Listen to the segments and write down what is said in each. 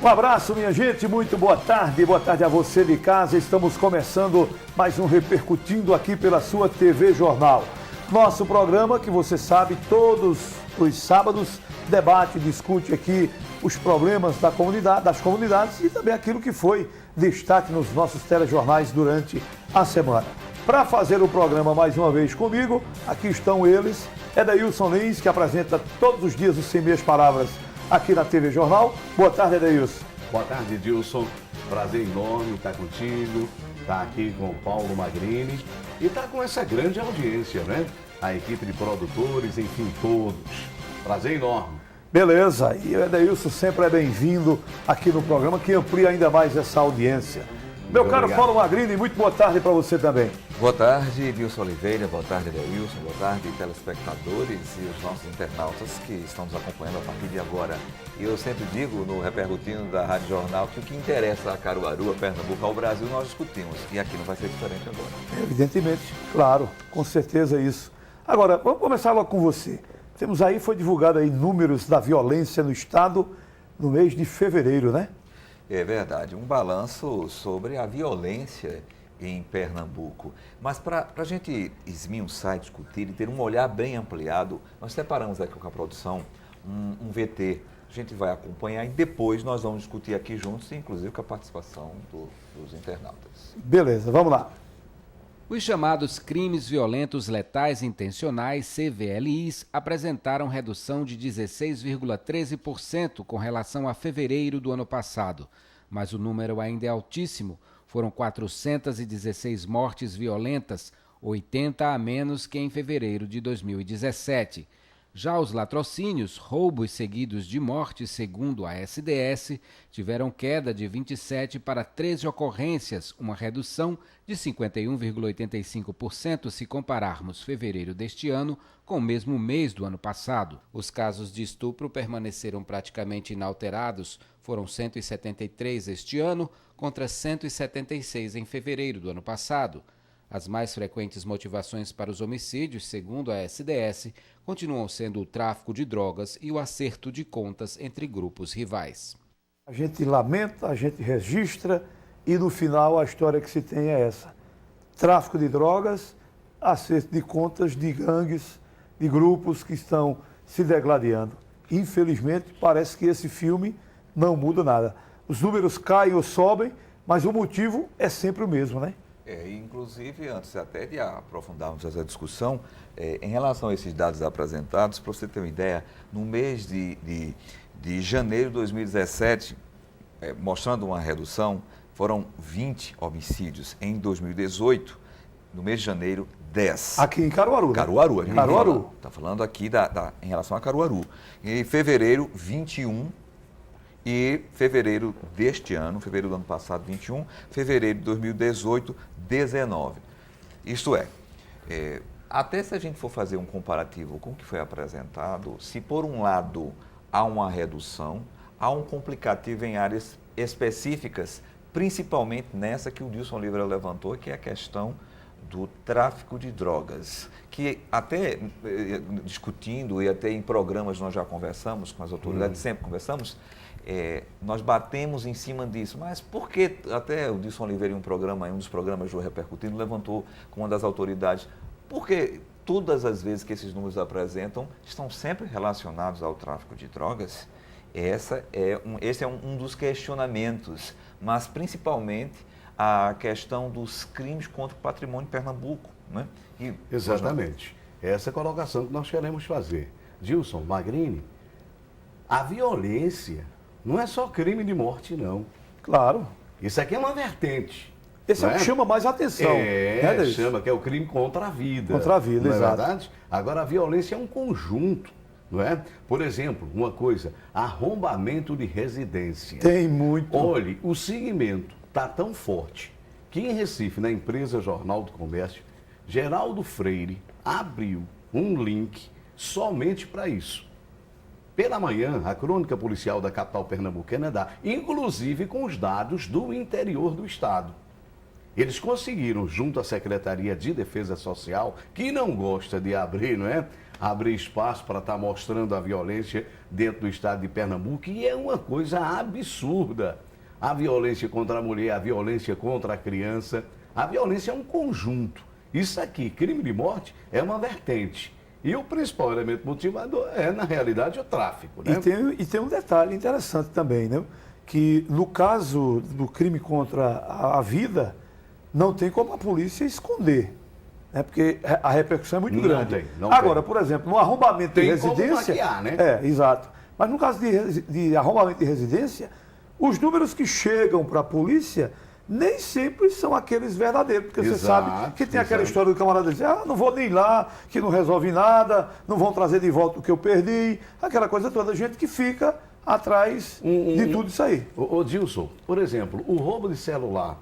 Um abraço, minha gente, muito boa tarde a você de casa. Estamos começando mais um Repercutindo aqui pela sua TV Jornal. Nosso programa, que você sabe, todos os sábados debate e discute aqui os problemas das comunidades e também aquilo que foi destaque nos nossos telejornais durante a semana. Para fazer o programa mais uma vez comigo, aqui estão eles, Edeilson Lins, que apresenta todos os dias os 100 Meias Palavras aqui na TV Jornal. Boa tarde, Edeilson. Boa tarde, Dilson. Prazer enorme estar contigo, estar aqui com o Paulo Magrini e estar com essa grande audiência, né? A equipe de produtores, enfim, todos. Prazer enorme. Beleza, e o Edeilson sempre é bem-vindo aqui no programa, que amplia ainda mais essa audiência. Meu caro Paulo Magrini, muito boa tarde para você também. Boa tarde, Dilson Oliveira, boa tarde, Edeilson, boa tarde, telespectadores e os nossos internautas que estão nos acompanhando a partir de agora. E eu sempre digo no Repercutindo da Rádio Jornal que o que interessa a Caruaru, a Pernambuco, ao Brasil, nós discutimos. E aqui não vai ser diferente agora. Evidentemente, claro, com certeza isso. Agora, vamos começar logo com você. Temos aí, foi divulgado aí números da violência no estado no mês de fevereiro, né? É verdade, um balanço sobre a violência em Pernambuco. Mas para a gente esmiuçar, discutir e ter um olhar bem ampliado, nós separamos aqui com a produção um VT. A gente vai acompanhar e depois nós vamos discutir aqui juntos, inclusive com a participação dos internautas. Beleza, vamos lá. Os chamados crimes violentos letais intencionais, CVLIs, apresentaram redução de 16,13% com relação a fevereiro do ano passado. Mas o número ainda é altíssimo. Foram 416 mortes violentas, 80 a menos que em fevereiro de 2017. Já os latrocínios, roubos seguidos de morte, segundo a SDS, tiveram queda de 27 para 13 ocorrências, uma redução de 51,85% se compararmos fevereiro deste ano com o mesmo mês do ano passado. Os casos de estupro permaneceram praticamente inalterados, foram 173 este ano contra 176 em fevereiro do ano passado. As mais frequentes motivações para os homicídios, segundo a SDS, continuam sendo o tráfico de drogas e o acerto de contas entre grupos rivais. A gente lamenta, a gente registra e no final a história que se tem é essa. Tráfico de drogas, acerto de contas de gangues, de grupos que estão se degladiando. Infelizmente, parece que esse filme não muda nada. Os números caem ou sobem, mas o motivo é sempre o mesmo, né? Inclusive, antes até de aprofundarmos essa discussão, em relação a esses dados apresentados, para você ter uma ideia, no mês de janeiro de 2017, mostrando uma redução, foram 20 homicídios. Em 2018, no mês de janeiro, 10. Aqui em Caruaru, né? Caruaru. Caruaru. Está falando aqui em relação a Caruaru. Em fevereiro, 21. E fevereiro deste ano, fevereiro do ano passado, 21, fevereiro de 2018, 19. Isto até se a gente for fazer um comparativo com o que foi apresentado, se por um lado há uma redução, há um complicativo em áreas específicas, principalmente nessa que o Dilson Oliveira levantou, que é a questão do tráfico de drogas, que até discutindo e até em programas nós já conversamos com as autoridades, sempre conversamos, nós batemos em cima disso, mas por que, até o Dilson Oliveira em um dos programas do Repercutindo levantou com uma das autoridades, porque todas as vezes que esses números apresentam estão sempre relacionados ao tráfico de drogas? Esse é um dos questionamentos, mas principalmente a questão dos crimes contra o patrimônio de Pernambuco, né? Exatamente. Essa é a colocação que nós queremos fazer. Dilson, Magrini, a violência não é só crime de morte, não. Claro. Isso aqui é uma vertente. Esse é o que chama mais atenção. Chama, que é o crime contra a vida. Contra a vida, não exato. É verdade? Agora, a violência é um conjunto, não é? Por exemplo, uma coisa, arrombamento de residência. Tem muito. Olhe, o segmento está tão forte que em Recife, na empresa Jornal do Comércio, Geraldo Freire abriu um link somente para isso. Pela manhã, a crônica policial da capital pernambucana dá, inclusive com os dados do interior do estado. Eles conseguiram, junto à Secretaria de Defesa Social, que não gosta de abrir, não é? Abrir espaço para estar mostrando a violência dentro do estado de Pernambuco, e é uma coisa absurda. A violência contra a mulher, a violência contra a criança, a violência é um conjunto. Isso aqui, crime de morte, é uma vertente. E o principal elemento motivador é, na realidade, o tráfico, né? E tem um detalhe interessante também, né? Que no caso do crime contra a vida, não tem como a polícia esconder. Né? Porque a repercussão é muito grande. Agora, por exemplo, no arrombamento de residência... Como maquiar, né? Exato. Mas no caso de arrombamento de residência, os números que chegam para a polícia nem sempre são aqueles verdadeiros. Porque você sabe que tem aquela história do camarada dizer, não vou nem lá, que não resolve nada, não vão trazer de volta o que eu perdi, aquela coisa toda. Gente que fica atrás de tudo isso aí. Ô Dilson, por exemplo, o roubo de celular,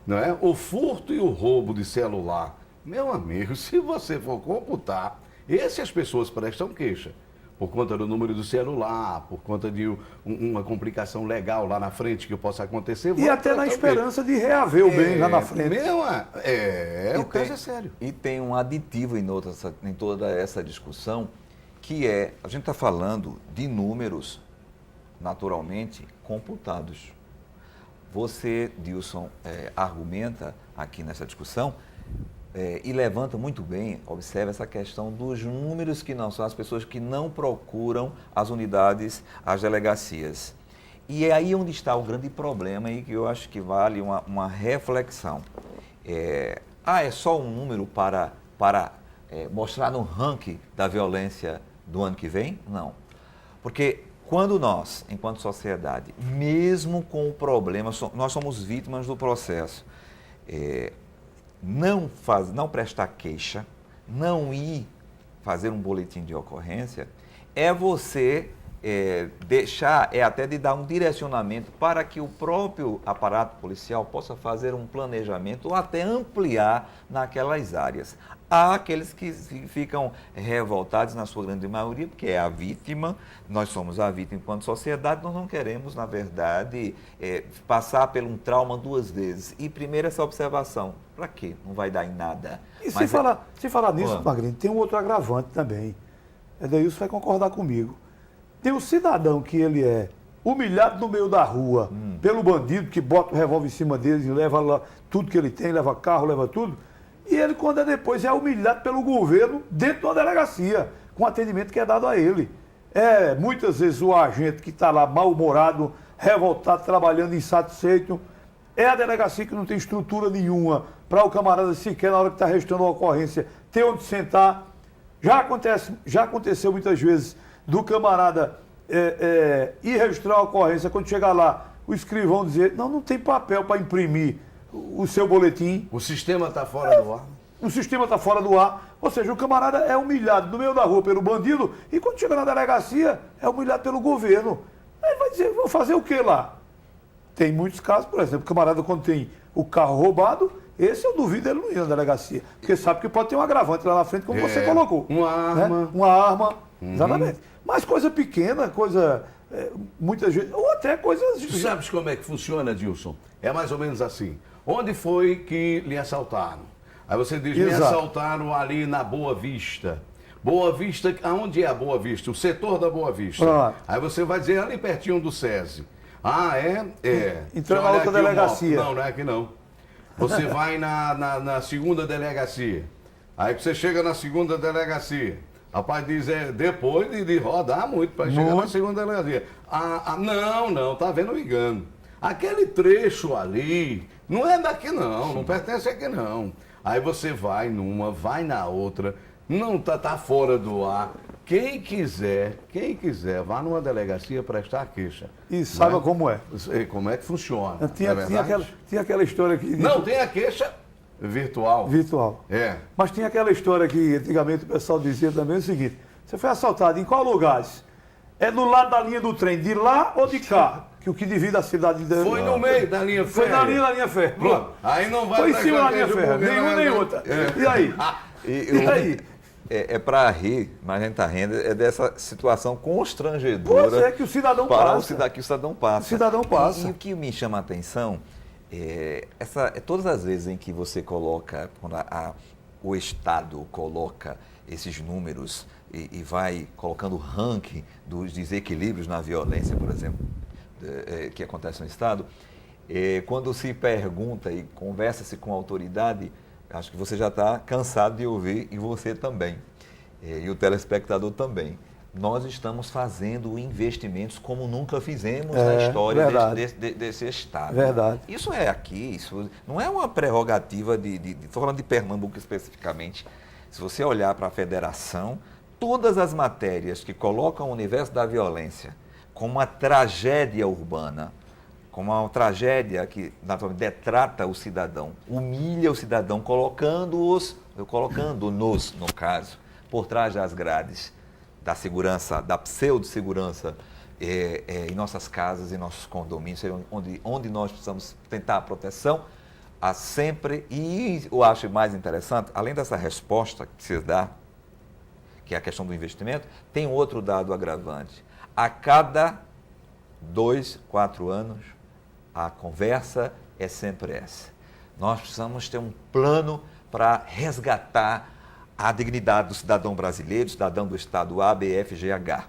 não é? O furto e o roubo de celular. Meu amigo, se você for computar, as pessoas prestam queixa. Por conta do número do celular, por conta de uma complicação legal lá na frente que possa acontecer. E até na esperança de reaver o bem lá na frente. O caso é sério. E tem um aditivo em toda essa discussão, que é, a gente está falando de números naturalmente computados. Você, Dilson, argumenta aqui nessa discussão e levanta muito bem, observa essa questão dos números que não são as pessoas que não procuram as unidades, as delegacias. E é aí onde está o grande problema e que eu acho que vale uma reflexão. É só um número para mostrar no ranking da violência do ano que vem? Não. Porque quando nós, enquanto sociedade, mesmo com o problema, nós somos vítimas do processo, não prestar queixa, não ir fazer um boletim de ocorrência, você deixar, até de dar um direcionamento para que o próprio aparato policial possa fazer um planejamento ou até ampliar naquelas áreas. Há aqueles que ficam revoltados, na sua grande maioria, porque é a vítima, nós somos a vítima enquanto sociedade, nós não queremos, na verdade, passar por um trauma duas vezes. E primeiro essa observação, para quê? Não vai dar em nada. E se falar nisso, Magrinho, tem um outro agravante também. Edeilson vai concordar comigo. Tem um cidadão que ele é humilhado no meio da rua pelo bandido que bota o revólver em cima dele e leva lá tudo que ele tem, leva carro, leva tudo. E ele, quando depois, é humilhado pelo governo dentro de uma delegacia, com o atendimento que é dado a ele. Muitas vezes o agente que está lá mal-humorado, revoltado, trabalhando, insatisfeito, é a delegacia que não tem estrutura nenhuma para o camarada sequer, na hora que está restando a ocorrência, ter onde sentar. Já aconteceu muitas vezes do camarada ir registrar a ocorrência, quando chegar lá, o escrivão dizer, não tem papel para imprimir o seu boletim. O sistema está fora do ar. O sistema está fora do ar. Ou seja, o camarada é humilhado no meio da rua pelo bandido e quando chega na delegacia é humilhado pelo governo. Aí vai dizer, vou fazer o que lá? Tem muitos casos, por exemplo, o camarada quando tem o carro roubado, esse eu duvido ele não ir na delegacia. Porque sabe que pode ter um agravante lá na frente, como você colocou. Uma arma. Né? Uma arma, exatamente. Mas coisa pequena, muitas vezes, ou até coisas... Tu sabes como é que funciona, Dilson? É mais ou menos assim. Onde foi que lhe assaltaram? Aí você diz, me assaltaram ali na Boa Vista. Boa Vista, aonde é a Boa Vista? O setor da Boa Vista. Aí você vai dizer, ali pertinho do SESI. Então na outra delegacia. Não é aqui não. Você vai na segunda delegacia. Aí você chega na segunda delegacia. Rapaz, diz, depois de rodar muito para chegar na segunda delegacia. Não, tá vendo o engano. Aquele trecho ali, não é daqui não pertence aqui não. Aí você vai numa, vai na outra, não tá fora do ar. Quem quiser, vá numa delegacia prestar queixa. E saiba como é. Como é que funciona. Tinha aquela história que... Não, tem a queixa virtual. Virtual. Mas tinha aquela história que antigamente o pessoal dizia também o seguinte, você foi assaltado em qual lugar? É do lado da linha do trem, de lá ou de cá? Que o que divide a cidade... Foi no meio da linha férrea. Foi na linha da linha férrea. Pronto. Aí não vai... Foi em cima da linha férrea, nenhum nem outra. E aí? E aí? Para rir, mas a gente está rindo, dessa situação constrangedora. Pois é, que o cidadão passa. Que o cidadão passa. O cidadão passa. E o que me chama a atenção Todas as vezes em que você coloca, quando o Estado coloca esses números e vai colocando o ranking dos desequilíbrios na violência, por exemplo, que acontece no Estado, quando se pergunta e conversa-se com a autoridade, acho que você já está cansado de ouvir, e você também, e o telespectador também. Nós estamos fazendo investimentos como nunca fizemos na história desse Estado. Verdade. Isso é aqui, isso não é uma prerrogativa estou falando de Pernambuco especificamente. Se você olhar para a federação, todas as matérias que colocam o universo da violência como uma tragédia urbana, como uma tragédia que naturalmente detrata o cidadão, humilha o cidadão, colocando-nos, no caso, por trás das grades da segurança, da pseudo-segurança em nossas casas, em nossos condomínios, onde nós precisamos tentar a proteção, há sempre, e eu acho mais interessante, além dessa resposta que você dá, que é a questão do investimento, tem outro dado agravante. A cada 2, 4 anos, a conversa é sempre essa. Nós precisamos ter um plano para resgatar a dignidade do cidadão brasileiro, cidadão do Estado A, B, F, G, H.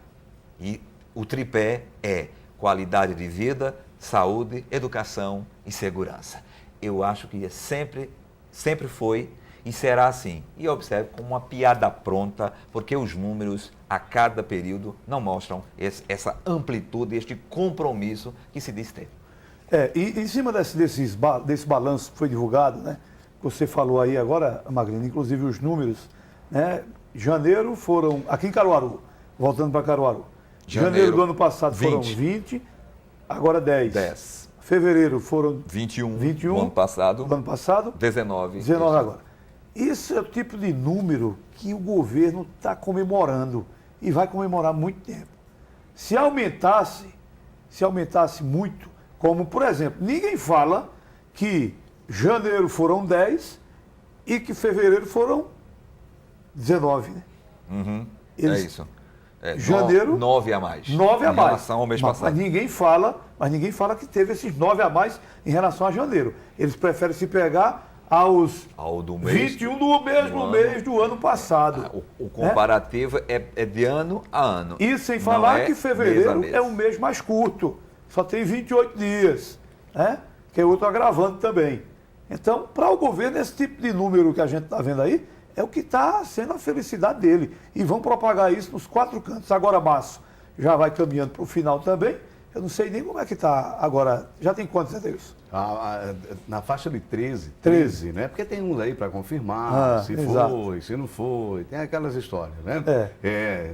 E o tripé é qualidade de vida, saúde, educação e segurança. Eu acho que sempre foi e será assim. E observe como uma piada pronta, porque os números a cada período não mostram essa amplitude, este compromisso que se diz ter. E em cima desse balanço que foi divulgado, né? Você falou aí agora, Magrina, inclusive os números, né? Janeiro foram, aqui em Caruaru, voltando para Caruaru, janeiro do ano passado foram 20, agora 10. Fevereiro foram 21. Do ano passado 19 agora. Isso é o tipo de número que o governo está comemorando e vai comemorar muito tempo. Se aumentasse muito, como por exemplo, ninguém fala que janeiro foram 10 e que fevereiro foram 19, né? Uhum. Eles, é isso. Janeiro, 9 a mais. 9 a mais. Em relação ao mês passado. Mas ninguém fala que teve esses 9 a mais em relação a janeiro. Eles preferem se pegar ao do mês, 21 do mesmo mês do ano passado. O comparativo é de ano a ano. E sem falar que fevereiro é um mês mais curto. Só tem 28 dias, né? Que é outro agravante também. Então, para o governo, esse tipo de número que a gente está vendo aí é o que está sendo a felicidade dele. E vão propagar isso nos 4 cantos. Agora, março já vai caminhando para o final também. Eu não sei nem como é que está agora. Já tem quantos, Adeus? Na faixa de 13, né? Porque tem uns aí para confirmar se foi, se não foi. Tem aquelas histórias, né?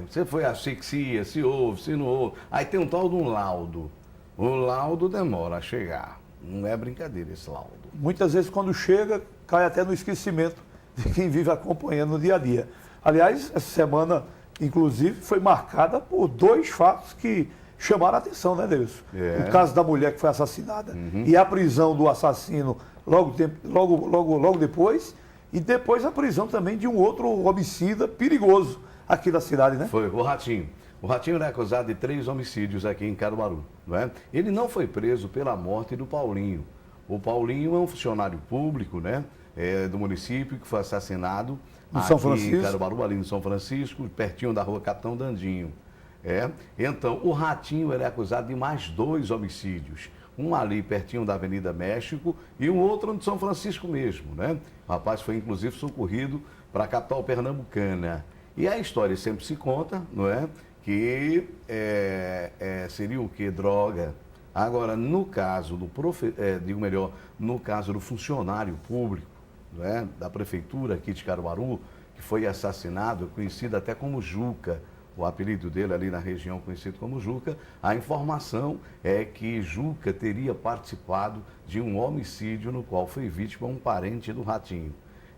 Se foi asfixia, se houve, se não houve. Aí tem um tal de um laudo. O laudo demora a chegar. Não é brincadeira esse laudo. Muitas vezes, quando chega, cai até no esquecimento de quem vive acompanhando no dia a dia. Aliás, essa semana, inclusive, foi marcada por 2 fatos que chamaram a atenção, né, Deus? O caso da mulher que foi assassinada e a prisão do assassino logo depois, e depois a prisão também de um outro homicida perigoso aqui da cidade, né? Foi o Ratinho. O Ratinho era acusado de 3 homicídios aqui em Caruaru, não é? Ele não foi preso pela morte do Paulinho. O Paulinho é um funcionário público, né? Do município, que foi assassinado aqui em Caruaru, ali no São Francisco, pertinho da rua Capitão Dandinho. Então, o Ratinho era acusado de mais 2 homicídios. Um ali pertinho da Avenida México e um outro no São Francisco mesmo, né? O rapaz foi inclusive socorrido para a capital pernambucana. E a história sempre se conta, não é? Que seria o quê? Droga. Agora, no caso no caso do funcionário público, não é? Da prefeitura aqui de Caruaru, que foi assassinado, conhecido até como Juca, o apelido dele ali na região conhecido como Juca, a informação é que Juca teria participado de um homicídio no qual foi vítima um parente do Ratinho.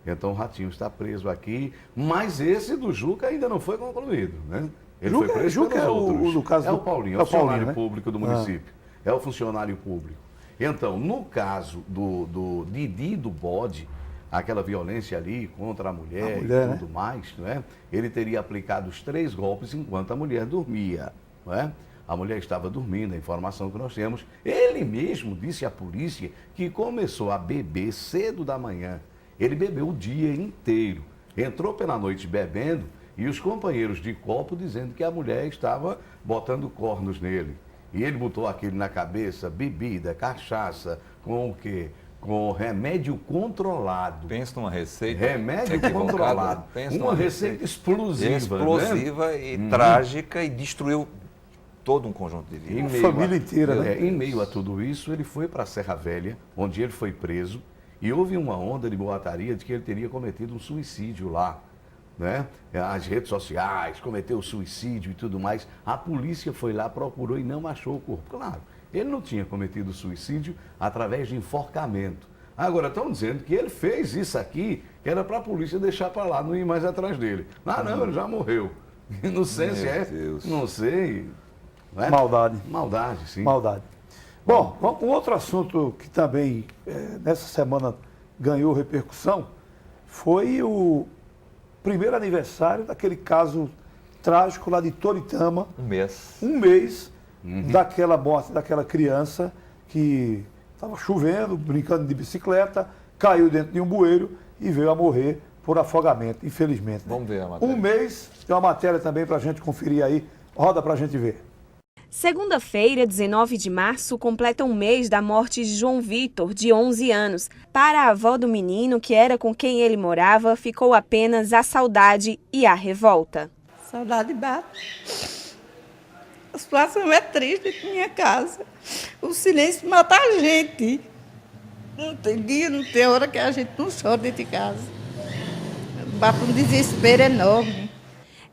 Então o Ratinho está preso aqui, mas esse do Juca ainda não foi concluído, né? Ele foi preso pelos outros. O Paulinho, é o funcionário público do município. É o funcionário público. Então, no caso do Didi do Bode, aquela violência ali contra a mulher e tudo mais, não é? Ele teria aplicado os 3 golpes enquanto a mulher dormia, não é? A mulher estava dormindo, a informação que nós temos. Ele mesmo disse à polícia que começou a beber cedo da manhã. Ele bebeu o dia inteiro. Entrou pela noite bebendo e os companheiros de copo dizendo que a mulher estava botando cornos nele. E ele botou aquele na cabeça, bebida, cachaça, com o quê? Com remédio controlado. Pensa numa receita. Remédio equivocada. controlado. Pensa Uma numa receita explosiva. Explosiva, né? e trágica, e destruiu todo um conjunto de vida. Em A meio família inteira, né? Em meio a tudo isso, ele foi para a Serra Velha, onde ele foi preso, e houve uma onda de boataria de que ele teria cometido um suicídio lá. Né? As redes sociais, cometeu suicídio e tudo mais. A polícia foi lá, procurou e não achou o corpo. Claro, ele não tinha cometido suicídio através de enforcamento. Agora, estão dizendo que ele fez isso aqui, que era para a polícia deixar para lá, não ir mais atrás dele. Ah, não, ele já morreu. Inocência é? Deus. Não sei. Não é? Maldade. Maldade, sim. Maldade. Bom, um outro assunto que também nessa semana ganhou repercussão foi o primeiro aniversário daquele caso trágico lá de Toritama. Um mês. Um mês daquela morte daquela criança que estava chovendo, brincando de bicicleta, caiu dentro de um bueiro e veio a morrer por afogamento, infelizmente. Vamos ver a matéria. Um mês, tem uma matéria também para a gente conferir aí. Roda para a gente ver. Segunda-feira, 19 de março, completa um mês da morte de João Vitor, de 11 anos. Para a avó do menino, que era com quem ele morava, ficou apenas a saudade e a revolta. Saudade bate. A situação é triste aqui na minha casa. O silêncio mata a gente. Não tem dia, não tem hora que a gente não chora dentro de casa. Bate um desespero enorme.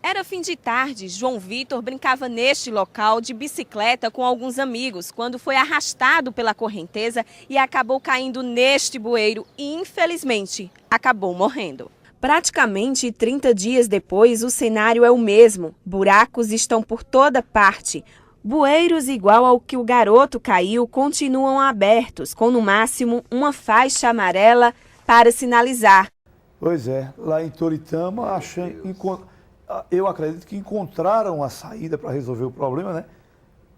Era fim de tarde, João Vitor brincava neste local de bicicleta com alguns amigos, quando foi arrastado pela correnteza e acabou caindo neste bueiro e, infelizmente, acabou morrendo. Praticamente 30 dias depois, o cenário é o mesmo. Buracos estão por toda parte. Bueiros igual ao que o garoto caiu continuam abertos, com no máximo uma faixa amarela para sinalizar. Pois é, lá em Toritama, eu acredito que encontraram a saída para resolver o problema, né?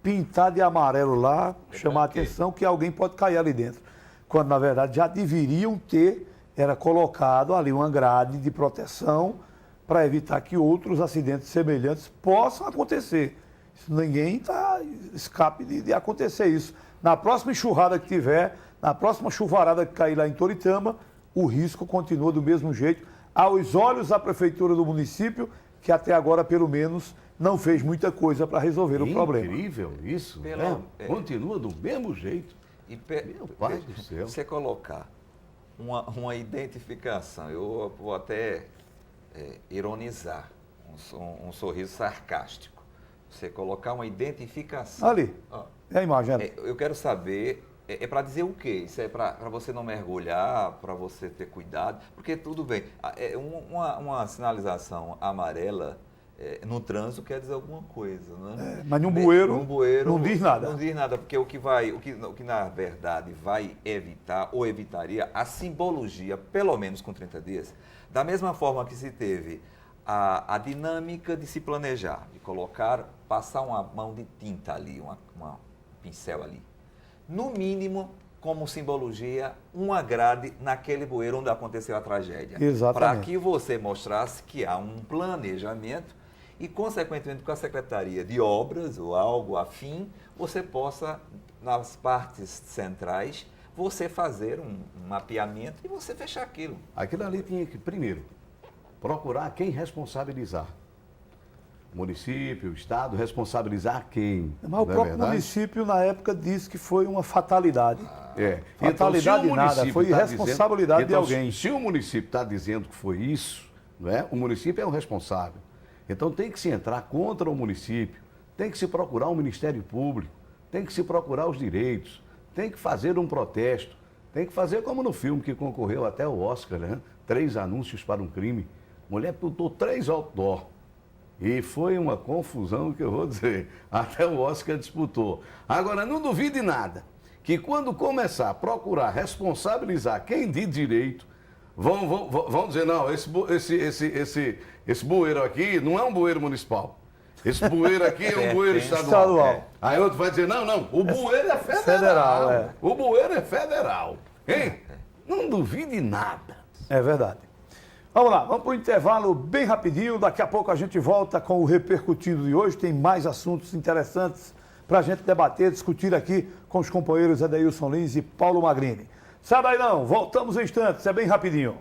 Pintar de amarelo lá, chamar a atenção que alguém pode cair ali dentro. Quando, na verdade, já deveriam ter, era colocado ali uma grade de proteção para evitar que outros acidentes semelhantes possam acontecer. Ninguém está escape de acontecer isso. Na próxima enxurrada que tiver, na próxima chuvarada que cair lá em Toritama, o risco continua do mesmo jeito, aos olhos da prefeitura do município, que até agora, pelo menos, não fez muita coisa para resolver o problema. Incrível isso, né? Continua do mesmo jeito. Meu pai do céu. Você colocar uma identificação, eu vou até ironizar, um sorriso sarcástico. Você colocar uma identificação. Ali, é a imagem. Eu quero saber, para dizer o quê? Isso é para você não mergulhar, para você ter cuidado? Porque tudo bem, uma sinalização amarela no trânsito quer dizer alguma coisa, né? Mas num bueiro não diz nada. Não diz nada, porque o que na verdade vai evitar, ou evitaria, a simbologia, pelo menos com 30 dias, da mesma forma que se teve a dinâmica de se planejar, de passar uma mão de tinta ali, um pincel ali. No mínimo, como simbologia, uma grade naquele bueiro onde aconteceu a tragédia. Exatamente. Para que você mostrasse que há um planejamento e, consequentemente, com a Secretaria de Obras ou algo afim, você possa, nas partes centrais, você fazer um mapeamento e você fechar aquilo. Aquilo ali tinha que, primeiro, procurar quem responsabilizar. O município, o Estado, responsabilizar quem? Mas o próprio município, na época, disse que foi uma fatalidade. Fatalidade então, nada, foi responsabilidade de alguém. Se o município está dizendo que foi isso, não é? O município é o responsável. Então tem que se entrar contra o município, tem que se procurar o Ministério Público, tem que se procurar os direitos, tem que fazer um protesto, tem que fazer como no filme que concorreu até o Oscar, né? 3 anúncios para um crime. Mulher botou 3 outdoor. E foi uma confusão que eu vou dizer. Até o Oscar disputou. Agora, não duvide nada, que quando começar a procurar responsabilizar quem de direito, vão dizer, não, esse bueiro aqui não é um bueiro municipal. Esse bueiro aqui é um bueiro estadual. Estadual. Aí outro vai dizer, não, o bueiro é federal. Federal, é. O bueiro é federal. Hein? Não duvide nada. É verdade. Vamos lá, vamos para o intervalo bem rapidinho. Daqui a pouco a gente volta com o Repercutindo de hoje. Tem mais assuntos interessantes para a gente debater, discutir aqui com os companheiros Edeilson Lins e Paulo Magrini. Sai daí não, voltamos em instantes, é bem rapidinho.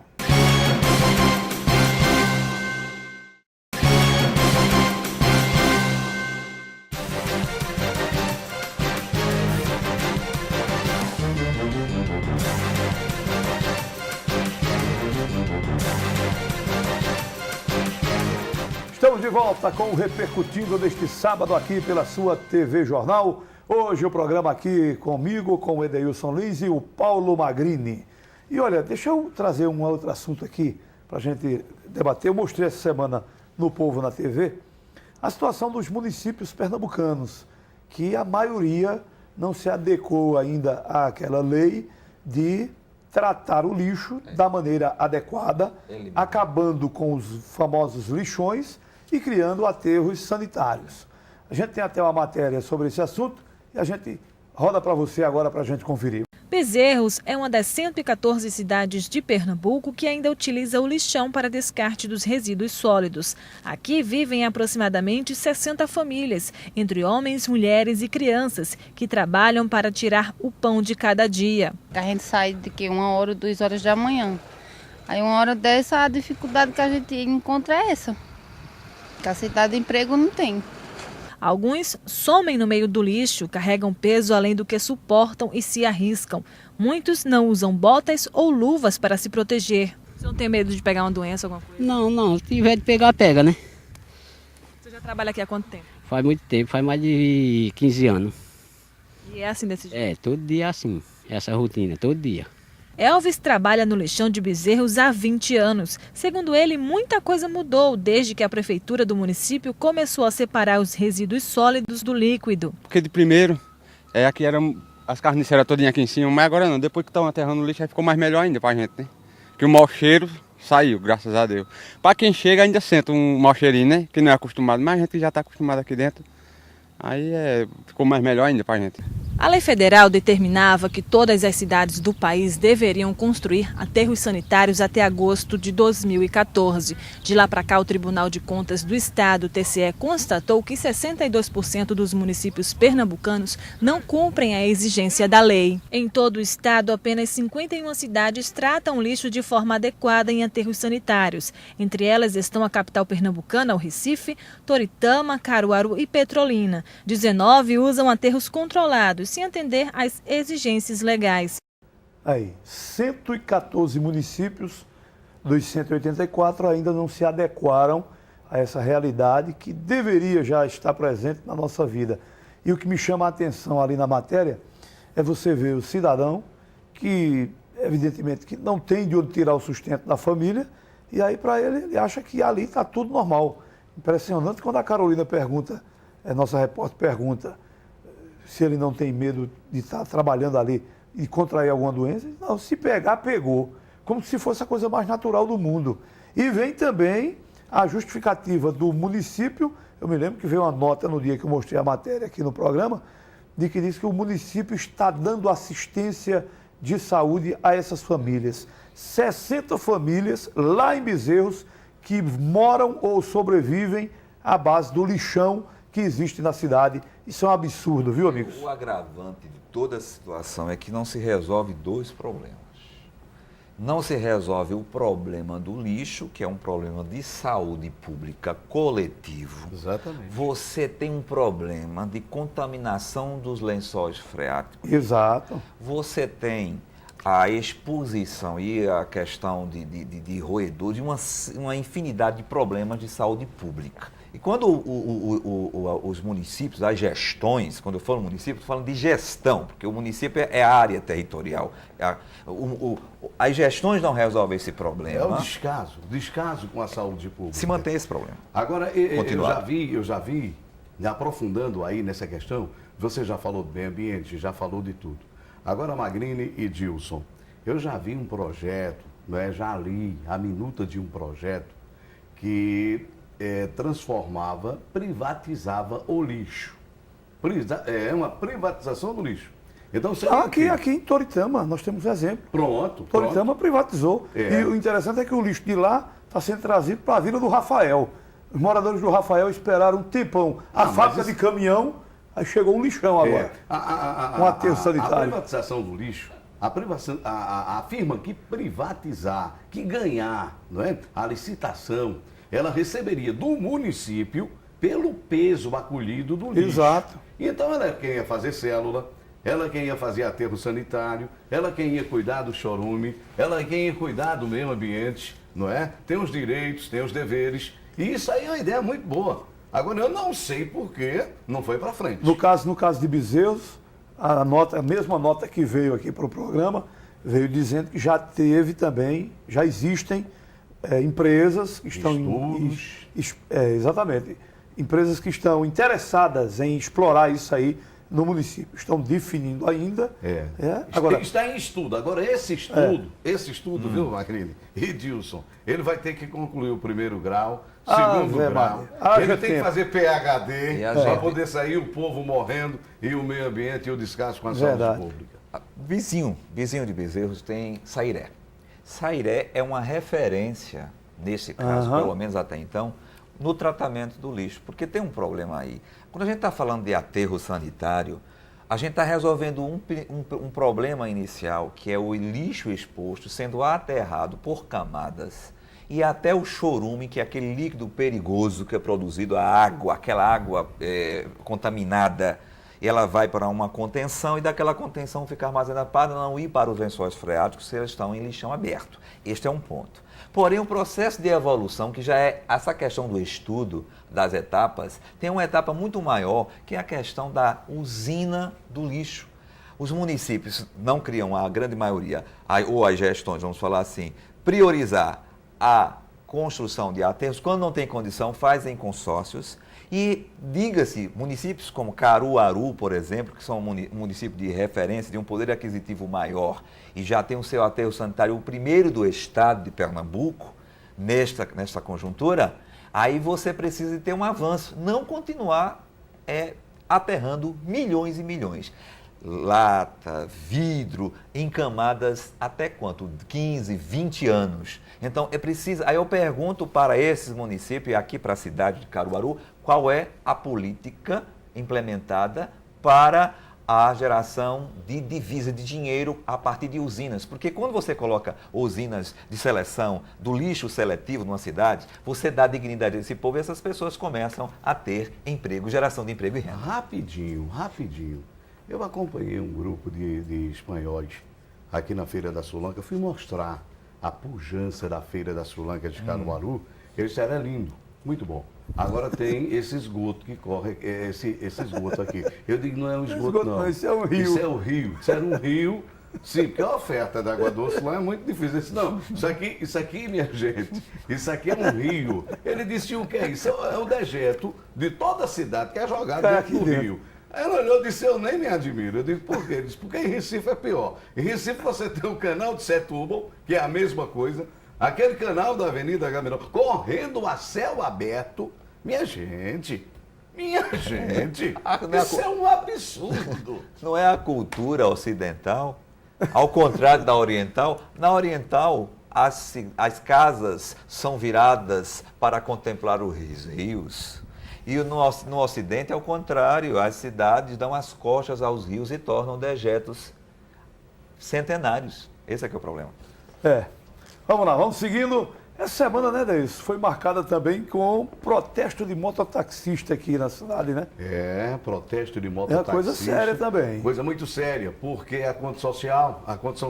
Estamos de volta com o Repercutindo deste sábado aqui pela sua TV Jornal. Hoje o programa aqui comigo, com o Edeilson Lins e o Paulo Magrini. E olha, deixa eu trazer um outro assunto aqui para a gente debater. Eu mostrei essa semana no Povo na TV a situação dos municípios pernambucanos, que a maioria não se adequou ainda àquela lei de tratar o lixo da maneira adequada, acabando com os famosos lixões e criando aterros sanitários. A gente tem até uma matéria sobre esse assunto e a gente roda para você agora para a gente conferir. Bezerros é uma das 114 cidades de Pernambuco que ainda utiliza o lixão para descarte dos resíduos sólidos. Aqui vivem aproximadamente 60 famílias, entre homens, mulheres e crianças, que trabalham para tirar o pão de cada dia. A gente sai de 1h, 2h da manhã. Aí uma hora dessa, a dificuldade que a gente encontra é essa. Que a cidade de emprego não tem. Alguns somem no meio do lixo, carregam peso além do que suportam e se arriscam. Muitos não usam botas ou luvas para se proteger. Você não tem medo de pegar uma doença, alguma coisa? Não. Se tiver de pegar, pega, né? Você já trabalha aqui há quanto tempo? Faz muito tempo, faz mais de 15 anos. E é assim desse jeito? É, todo dia assim, essa rotina, todo dia. Elvis trabalha no lixão de Bezerros há 20 anos. Segundo ele, muita coisa mudou desde que a prefeitura do município começou a separar os resíduos sólidos do líquido. Porque de primeiro, aqui eram as carniceiras todinhas aqui em cima, mas agora não. Depois que estão aterrando o lixo, aí ficou mais melhor ainda pra gente, né? Que o mau cheiro saiu, graças a Deus. Pra quem chega ainda sente um mau cheirinho, né? Que não é acostumado, mas a gente já está acostumado aqui dentro. Aí ficou mais melhor ainda pra gente. A lei federal determinava que todas as cidades do país deveriam construir aterros sanitários até agosto de 2014. De lá para cá, o Tribunal de Contas do Estado, TCE, constatou que 62% dos municípios pernambucanos não cumprem a exigência da lei. Em todo o estado, apenas 51 cidades tratam lixo de forma adequada em aterros sanitários. Entre elas estão a capital pernambucana, o Recife, Toritama, Caruaru e Petrolina. 19 usam aterros controlados, sem atender às exigências legais. Aí, 114 municípios dos 184 ainda não se adequaram a essa realidade que deveria já estar presente na nossa vida. E o que me chama a atenção ali na matéria é você ver o cidadão que, evidentemente, que não tem de onde tirar o sustento da família, e aí para ele acha que ali está tudo normal. Impressionante quando a Carolina pergunta, nossa repórter pergunta, se ele não tem medo de estar trabalhando ali e contrair alguma doença. Não, se pegar, pegou. Como se fosse a coisa mais natural do mundo. E vem também a justificativa do município. Eu me lembro que veio uma nota no dia que eu mostrei a matéria aqui no programa, de que diz que o município está dando assistência de saúde a essas famílias. 60 famílias lá em Bezerros que moram ou sobrevivem à base do lixão que existe na cidade. Isso é um absurdo, viu, amigos? O agravante de toda a situação é que não se resolve dois problemas. Não se resolve o problema do lixo, que é um problema de saúde pública coletivo. Exatamente. Você tem um problema de contaminação dos lençóis freáticos. Exato. Você tem a exposição e a questão de roedor, de uma infinidade de problemas de saúde pública. E quando os municípios, as gestões, quando eu falo município, estou falando de gestão, porque o município é a área territorial. As gestões não resolvem esse problema. É o descaso com a saúde pública. Se mantém esse problema. Agora, eu já vi, me aprofundando aí nessa questão, você já falou do meio ambiente, já falou de tudo. Agora, Magrini e Dilson, eu já vi um projeto, já li a minuta de um projeto que privatizava o lixo. É uma privatização do lixo. Então, aqui em Toritama, nós temos exemplo. Pronto. Toritama privatizou. E o interessante é que o lixo de lá está sendo trazido para a Vila do Rafael. Os moradores do Rafael esperaram um tempão. A fábrica de caminhão, aí chegou um lixão agora. Um aterro sanitário. A privatização do lixo, a firma que privatizar, que ganhar, não é, a licitação, ela receberia do município pelo peso acolhido do lixo. Exato. Então ela é quem ia fazer célula, ela é quem ia fazer aterro sanitário, ela é quem ia cuidar do chorume, ela é quem ia cuidar do meio ambiente, não é? Tem os direitos, tem os deveres. E isso aí é uma ideia muito boa. Agora, eu não sei por que não foi para frente. No caso de Bezerros, a mesma nota que veio aqui para o programa, veio dizendo que já teve também, já existem empresas que estão exatamente, empresas que estão interessadas em explorar isso aí no município. Estão definindo ainda. Agora, está em estudo. Agora, esse estudo, viu, Macrini e Dilson, ele vai ter que concluir o primeiro grau, segundo grau. Ele tem que fazer PhD para poder sair o povo morrendo e o meio ambiente e o descaso com a saúde pública. Vizinho de Bezerros tem Sairé. Sairé é uma referência, nesse caso, pelo menos até então, no tratamento do lixo, porque tem um problema aí. Quando a gente está falando de aterro sanitário, a gente está resolvendo um problema inicial, que é o lixo exposto sendo aterrado por camadas, e até o chorume, que é aquele líquido perigoso que é produzido, aquela água contaminada, ela vai para uma contenção e daquela contenção fica armazenada para não ir para os lençóis freáticos se elas estão em lixão aberto. Este é um ponto. Porém, o processo de evolução, que já é essa questão do estudo das etapas, tem uma etapa muito maior, que é a questão da usina do lixo. Os municípios não criam, a grande maioria, ou as gestões, vamos falar assim, priorizar a construção de aterros, quando não tem condição, fazem consórcios. E, diga-se, municípios como Caruaru, por exemplo, que são um município de referência, de um poder aquisitivo maior, e já tem o seu aterro sanitário, o primeiro do estado de Pernambuco, nesta conjuntura, aí você precisa ter um avanço, não continuar aterrando milhões e milhões. Lata, vidro, em camadas até quanto? 15, 20 anos. Então, é preciso. Aí eu pergunto para esses municípios, aqui para a cidade de Caruaru, qual é a política implementada para a geração de divisa de dinheiro a partir de usinas. Porque quando você coloca usinas de seleção do lixo seletivo numa cidade, você dá dignidade a esse povo e essas pessoas começam a ter emprego, geração de emprego e renda. Rapidinho. Eu acompanhei um grupo de espanhóis aqui na Feira da Sulanca. Eu fui mostrar a pujança da Feira da Sulanca de Caruaru. Eles disseram, é lindo, muito bom. Agora tem esse esgoto que corre, esse esgoto aqui. Eu digo, não é um esgoto, não. Isso é um rio. Isso é o rio. Isso era um rio. Sim, porque a oferta da água doce lá é muito difícil. Eu disse, não, isso aqui, minha gente, isso aqui é um rio. Ele disse, o que é isso? É o dejeto de toda a cidade que é jogado dentro do rio. Aí ela olhou e disse, eu nem me admiro. Eu disse, por quê? Ele disse, porque em Recife é pior. Em Recife você tem o canal de Setúbal, que é a mesma coisa, aquele canal da Avenida Gamirão, correndo a céu aberto. Minha gente, isso é um absurdo. Não é a cultura ocidental? Ao contrário da oriental, na oriental as casas são viradas para contemplar os rios. E no Ocidente é o contrário, as cidades dão as costas aos rios e tornam dejetos centenários. Esse é que é o problema. Vamos lá, vamos seguindo. Essa semana, né, Deilson, foi marcada também com protesto de mototaxista aqui na cidade, né? Protesto de mototaxista. É uma coisa séria também. Coisa muito séria, porque a condição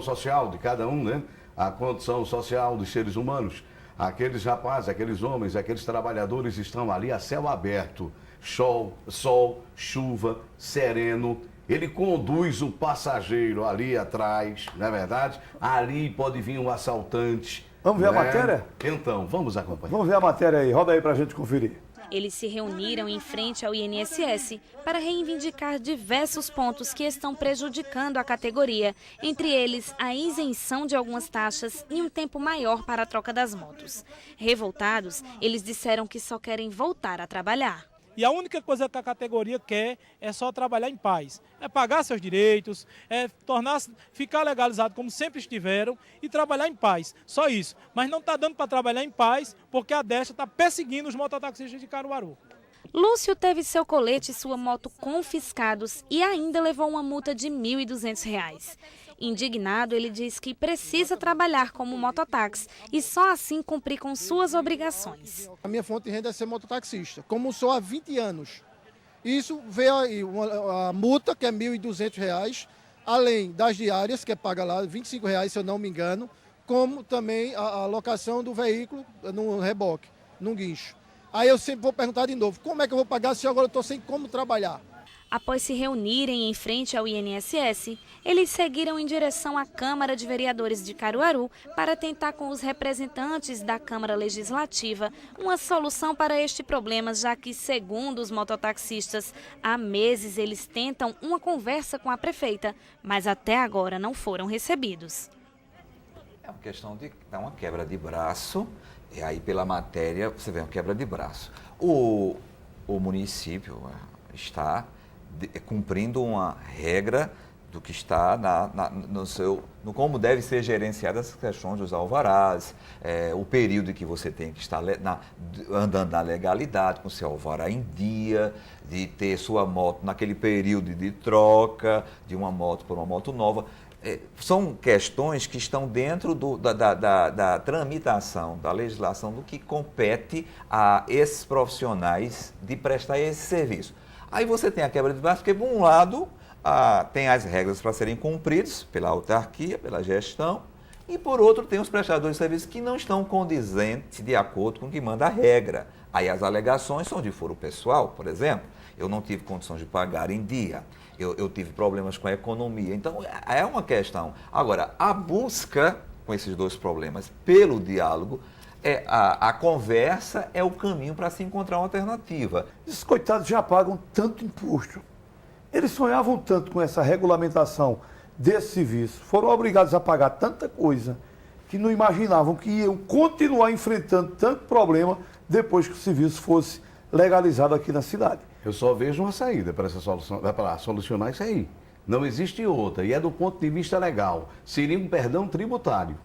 social de cada um, né? A condição social dos seres humanos. Aqueles rapazes, aqueles homens, aqueles trabalhadores estão ali a céu aberto, sol, chuva, sereno. Ele conduz o passageiro ali atrás, não é verdade? Ali pode vir um assaltante. Vamos ver a matéria? Então, vamos acompanhar. Vamos ver a matéria aí, roda aí pra gente conferir. Eles se reuniram em frente ao INSS para reivindicar diversos pontos que estão prejudicando a categoria, entre eles a isenção de algumas taxas e um tempo maior para a troca das motos. Revoltados, eles disseram que só querem voltar a trabalhar. E a única coisa que a categoria quer é só trabalhar em paz. É pagar seus direitos, é ficar legalizado como sempre estiveram e trabalhar em paz. Só isso. Mas não está dando para trabalhar em paz porque a Destra está perseguindo os mototaxistas de Caruaru. Lúcio teve seu colete e sua moto confiscados e ainda levou uma multa de R$ 1.200. Indignado, ele diz que precisa trabalhar como mototáxi e só assim cumprir com suas obrigações. A minha fonte de renda é ser mototaxista, como sou há 20 anos. Isso veio aí a multa, que é R$ 1.200, além das diárias, que é paga lá R$ 25, se eu não me engano, como também a locação do veículo no reboque, num guincho. Aí eu sempre vou perguntar de novo, como é que eu vou pagar se agora eu estou sem como trabalhar? Após se reunirem em frente ao INSS, eles seguiram em direção à Câmara de Vereadores de Caruaru para tentar com os representantes da Câmara Legislativa uma solução para este problema, já que, segundo os mototaxistas, há meses eles tentam uma conversa com a prefeita, mas até agora não foram recebidos. É uma questão de dar uma quebra de braço, e aí pela matéria você vê uma quebra de braço. O município está cumprindo uma regra do que está no como deve ser gerenciadas as questões dos alvarás, o período em que você tem que estar andando na legalidade, com seu alvará em dia, de ter sua moto naquele período de troca de uma moto por uma moto nova. São questões que estão dentro da tramitação, da legislação, do que compete a esses profissionais de prestar esse serviço. Aí você tem a quebra de braço, porque, por um lado, tem as regras para serem cumpridas pela autarquia, pela gestão, e, por outro, tem os prestadores de serviços que não estão condizentes de acordo com o que manda a regra. Aí as alegações são de foro pessoal, por exemplo. Eu não tive condições de pagar em dia, eu tive problemas com a economia. Então, é uma questão. Agora, a busca com esses dois problemas pelo diálogo, a conversa é o caminho para se encontrar uma alternativa. Esses coitados já pagam tanto imposto. Eles sonhavam tanto com essa regulamentação desse serviço, foram obrigados a pagar tanta coisa, que não imaginavam que iam continuar enfrentando tanto problema depois que o serviço fosse legalizado aqui na cidade. Eu só vejo uma saída para essa solução, para solucionar isso aí. Não existe outra, e é do ponto de vista legal. Seria um perdão tributário.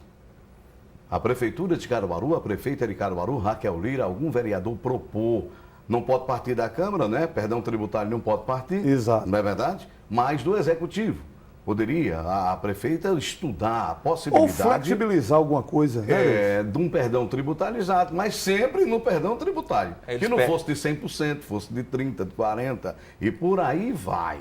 A Prefeitura de Caruaru, a prefeita de Caruaru, Raquel Lira, algum vereador propor, não pode partir da Câmara, né? Perdão tributário não pode partir. Exato. Não é verdade? Mas do Executivo. Poderia a prefeita estudar a possibilidade... Ou flexibilizar alguma coisa, né? De um perdão tributário, exato, mas sempre no perdão tributário. Que não fosse de 100%, fosse de 30%, de 40%, e por aí vai.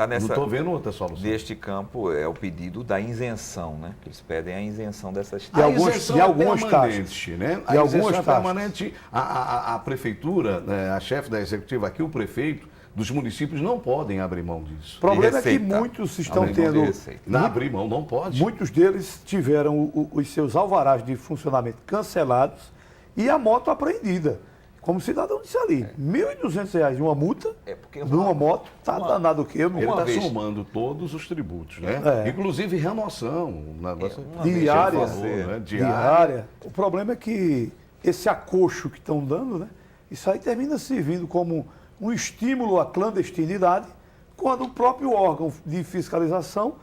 Não estou vendo outra solução. Neste campo é o pedido da isenção, né? Que eles pedem a isenção dessas taxas. De algumas taxas. Né? A isenção é permanente. A prefeitura, a chefe da executiva aqui, o prefeito, dos municípios não podem abrir mão disso. O problema é que muitos estão tendo... Não abrir mão, não pode. Muitos deles tiveram os seus alvarás de funcionamento cancelados e a moto apreendida. Como o cidadão disse ali, R$ 1.200 de uma multa numa moto, tá danado o quê? Ele está somando todos os tributos, né? Inclusive remoção. Diária. O problema é que esse acocho que estão dando, né? Isso aí termina servindo como um estímulo à clandestinidade, quando o próprio órgão de fiscalização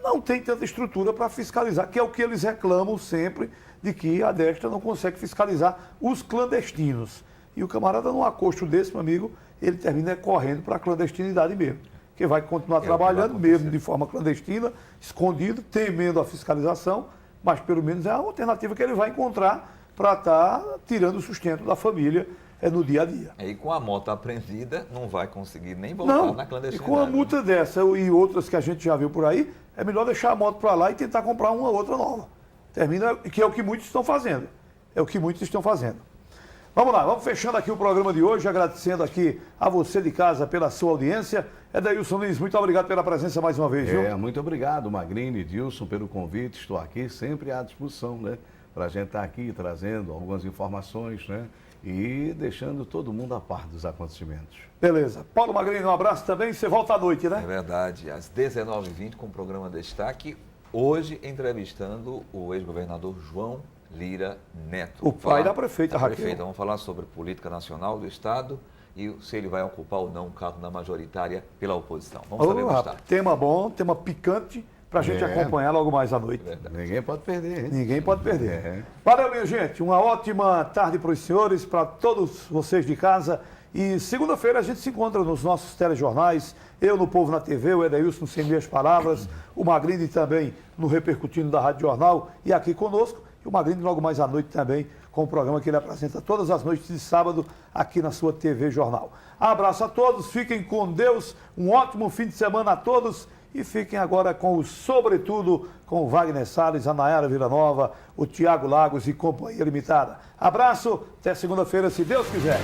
não tem tanta estrutura para fiscalizar, que é o que eles reclamam sempre, de que a Destra não consegue fiscalizar os clandestinos. E o camarada, num acosto desse, meu amigo, ele termina correndo para a clandestinidade mesmo, que vai continuar trabalhando mesmo de forma clandestina, escondido, temendo a fiscalização, mas pelo menos é a alternativa que ele vai encontrar para estar tirando o sustento da família no dia a dia. E com a moto apreendida, não vai conseguir nem voltar na clandestinidade. E com uma multa dessa e outras que a gente já viu por aí, é melhor deixar a moto para lá e tentar comprar uma outra nova. Que é o que muitos estão fazendo. Vamos lá, vamos fechando aqui o programa de hoje, agradecendo aqui a você de casa pela sua audiência. Edeilson Lins, muito obrigado pela presença mais uma vez, viu? Muito obrigado, Magrini e Dilson, pelo convite. Estou aqui sempre à disposição, né? para a gente estar aqui trazendo algumas informações, né? E deixando todo mundo a par dos acontecimentos. Beleza. Paulo Magrini, um abraço também. Você volta à noite, né? É verdade. Às 19h20 com o programa Destaque. Hoje entrevistando o ex-governador João Lira Neto. O pai da prefeita Raquel. Vamos falar sobre política nacional do Estado e se ele vai ocupar ou não um cargo na majoritária pela oposição. Vamos saber mais tarde. Tema bom, tema picante. Para a gente acompanhar logo mais à noite. Ninguém pode perder, hein? Ninguém pode perder. Valeu, minha gente. Uma ótima tarde para os senhores, para todos vocês de casa. E segunda-feira a gente se encontra nos nossos telejornais. Eu no Povo na TV, o Edeilson Sem Meias Palavras, o Magrini também no Repercutindo da Rádio Jornal e aqui conosco. E o Magrini logo mais à noite também com o programa que ele apresenta todas as noites de sábado aqui na sua TV Jornal. Abraço a todos, fiquem com Deus, um ótimo fim de semana a todos. E fiquem agora com o Sobretudo, com o Wagner Salles, a Nayara Villanova, o Tiago Lagos e Companhia Limitada. Abraço, até segunda-feira, se Deus quiser.